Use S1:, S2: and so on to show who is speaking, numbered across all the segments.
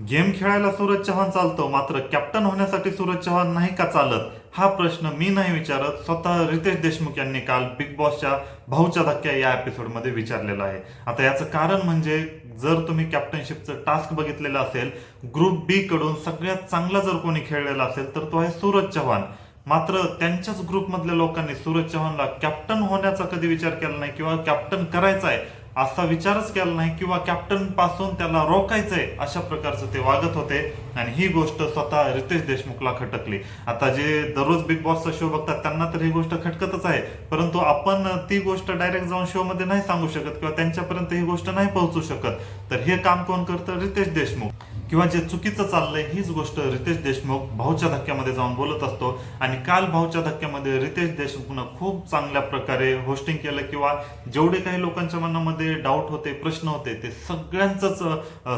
S1: Game खेळायला सूरज चव्हाण चालतो, मात्र कॅप्टन होण्यासाठी सूरज चव्हाण नाही का चालत? हा प्रश्न मी नाही विचारत, स्वतः रितेश देशमुख यांनी काल बिग बॉसच्या भाऊच्या धक्क्या या एपिसोडमध्ये विचारलेलं आहे. आता याचं कारण म्हणजे, जर तुम्ही कॅप्टनशिपचं टास्क बघितलेलं असेल, ग्रुप बी कडून सगळ्यात चांगला जर कोणी खेळलेला असेल तर तो आहे सूरज चव्हाण. मात्र त्यांच्याच ग्रुपमधल्या लोकांनी सूरज चव्हाणला कॅप्टन होण्याचा कधी विचार केला नाही किंवा कॅप्टन करायचा आहे असा विचारच केला नाही किंवा कॅप्टन पासून त्याला रोखायचंय अशा प्रकारचं ते वागत होते. आणि ही गोष्ट स्वतः रितेश देशमुखला खटकली. आता जे दररोज बिग बॉसचा शो बघतात त्यांना तर ही गोष्ट खटकतच आहे, परंतु आपण ती गोष्ट डायरेक्ट जाऊन शो मध्ये नाही सांगू शकत किंवा त्यांच्यापर्यंत ही गोष्ट नाही पोहोचू शकत. तर हे काम कोण करतं? रितेश देशमुख. किंवा जे चुकीचं चाललंय हीच गोष्ट रितेश देशमुख भाऊच्या धक्क्यामध्ये जाऊन बोलत असतो. आणि काल भाऊच्या धक्क्यामध्ये रितेश देशमुखनं खूप चांगल्या प्रकारे होस्टिंग केलं किंवा जेवढे काही लोकांच्या मनामध्ये डाऊट होते, प्रश्न होते, ते सगळ्यांचंच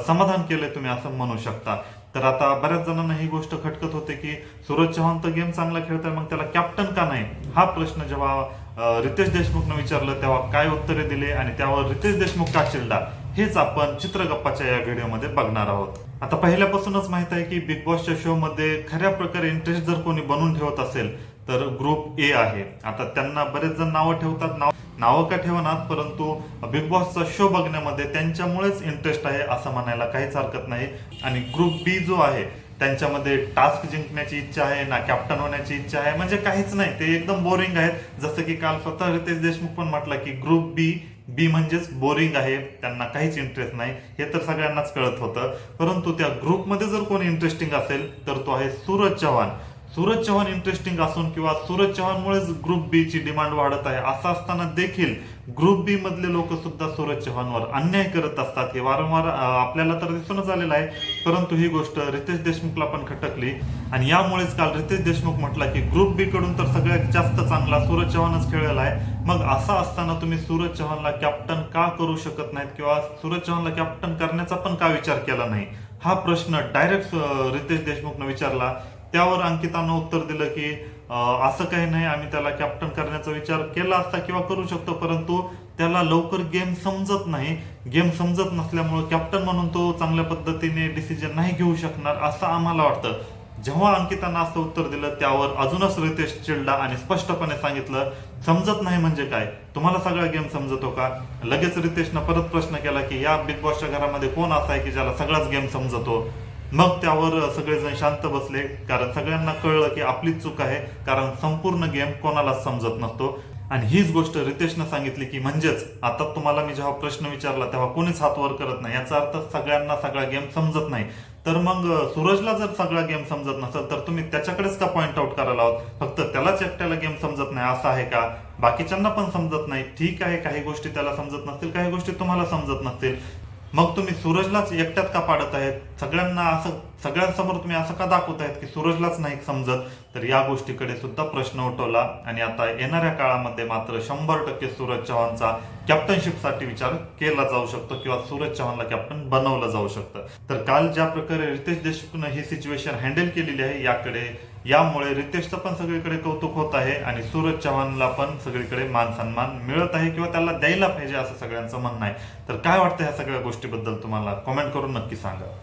S1: समाधान केलंय तुम्ही असं म्हणू शकता. तर आता बऱ्याच जणांना ही गोष्ट खटकत होते की सूरज चव्हाण तर गेम चांगला खेळतोय, मग त्याला कॅप्टन का नाही? हा प्रश्न जेव्हा रितेश देशमुखनं विचारलं तेव्हा काय उत्तरे दिले आणि त्यावर रितेश देशमुख का चिडला, हेच आपण चित्रगप्पाच्या या व्हिडिओमध्ये बघणार आहोत. आता पहिल्यापासूनच माहित आहे की बिग बॉसच्या शो मध्ये खऱ्या प्रकारे इंटरेस्ट जर कोणी बनवून ठेवत असेल तर ग्रुप ए आहे. आता त्यांना बरेच जण नावं ठेवतात, नावं का ठेवणार, परंतु बिग बॉसचा शो बघण्यामध्ये त्यांच्यामुळेच इंटरेस्ट आहे असं म्हणायला काहीच हरकत नाही. आणि ग्रुप बी जो आहे त्यांच्यामध्ये टास्क जिंकण्याची इच्छा आहे ना, कॅप्टन होण्याची इच्छा आहे, म्हणजे काहीच नाही. ते एकदम बोरिंग आहेत. जसं की काल स्वतः रितेश देशमुख पण म्हटलं की ग्रुप बी म्हणजेच बोरिंग आहे, त्यांना काहीच इंटरेस्ट नाही. हे तर सगळ्यांनाच कळत होतं. परंतु त्या ग्रुपमध्ये जर कोणी इंटरेस्टिंग असेल तर तो आहे सूरज चव्हाण. सूरज चव्हाण इंटरेस्टिंग असून किंवा सूरज चव्हाणमुळेच ग्रुप बी ची डिमांड वाढत आहे असं असताना देखील ग्रुप बी मधले लोक सुद्धा सूरज चव्हाणवर अन्याय करत असतात. हे वारंवार आपल्याला तर दिसूनच आलेलं आहे. परंतु ही गोष्ट रितेश देशमुखला पण खटकली आणि यामुळेच काल रितेश देशमुख म्हटला की ग्रुप बी कडून तर सगळ्यात जास्त चांगला सूरज चव्हाणच खेळलेला आहे. मग असं असताना तुम्ही सूरज चव्हाणला कॅप्टन का करू शकत नाहीत किंवा सूरज चव्हाणला कॅप्टन करण्याचा पण का विचार केला नाही? हा प्रश्न डायरेक्ट रितेश देशमुखनं विचारला. त्यावर अंकितानं उत्तर दिलं की असं काही नाही, आम्ही त्याला कॅप्टन करण्याचा विचार केला असता किंवा करू शकतो, परंतु त्याला लवकर गेम समजत नाही. गेम समजत नसल्यामुळे कॅप्टन म्हणून तो चांगल्या पद्धतीने डिसिजन नाही घेऊ शकणार असं आम्हाला वाटतं. जेव्हा अंकितानं असं उत्तर दिलं त्यावर अजूनच रितेश चिडला आणि स्पष्टपणे सांगितलं, समजत नाही म्हणजे काय? तुम्हाला सगळा गेम समजतो का? लगेच रितेशनं परत प्रश्न केला की या बिग बॉसच्या घरामध्ये कोण असा आहे की ज्याला सगळाच गेम समजतो? मग त्यावर सगळेजण शांत बसले, कारण सगळ्यांना कळलं की आपलीच चूक आहे, कारण संपूर्ण गेम कोणालाच समजत नसतो. आणि हीच गोष्ट रितेशनं सांगितली की म्हणजेच आता तुम्हाला मी जेव्हा प्रश्न विचारला तेव्हा कोणीच हात वर करत नाही, याचा अर्थ सगळ्यांना सगळा गेम समजत नाही. तर मग सूरजला जर सगळा गेम समजत नसेल तर तुम्ही त्याच्याकडेच का पॉइंट आउट करायला आहोत? फक्त त्यालाच एकट्याला गेम समजत नाही असं आहे का? बाकीच्यांना पण समजत नाही, ठीक आहे, काही गोष्टी त्याला समजत नसतील, काही गोष्टी तुम्हाला समजत नसतील. मग तुम्ही सूरजलाच एकट्यात का पाडत आहेत? सगळ्यांना असं सगळ्यांसमोर तुम्ही असं का दाखवत आहेत की सूरजलाच नाही समजत? तर या गोष्टीकडे सुद्धा प्रश्न उठवला. आणि आता येणाऱ्या काळामध्ये मात्र 100% सूरज चव्हाणचा कॅप्टनशिपसाठी विचार केला जाऊ शकतो किंवा सूरज चव्हाणला कॅप्टन बनवलं जाऊ शकतं. तर काल ज्या प्रकारे रितेश देशमुखनं ही सिच्युएशन हँडल केलेली आहे, यामुळे रितेशचं पण सगळीकडे कौतुक होत आहे आणि सूरज चव्हाणला पण सगळीकडे मान सन्मान मिळत आहे किंवा त्याला द्यायला पाहिजे असं सगळ्यांचं म्हणणं आहे. तर काय वाटतं ह्या सगळ्या गोष्टीबद्दल तुम्हाला? कॉमेंट करून नक्की सांगा.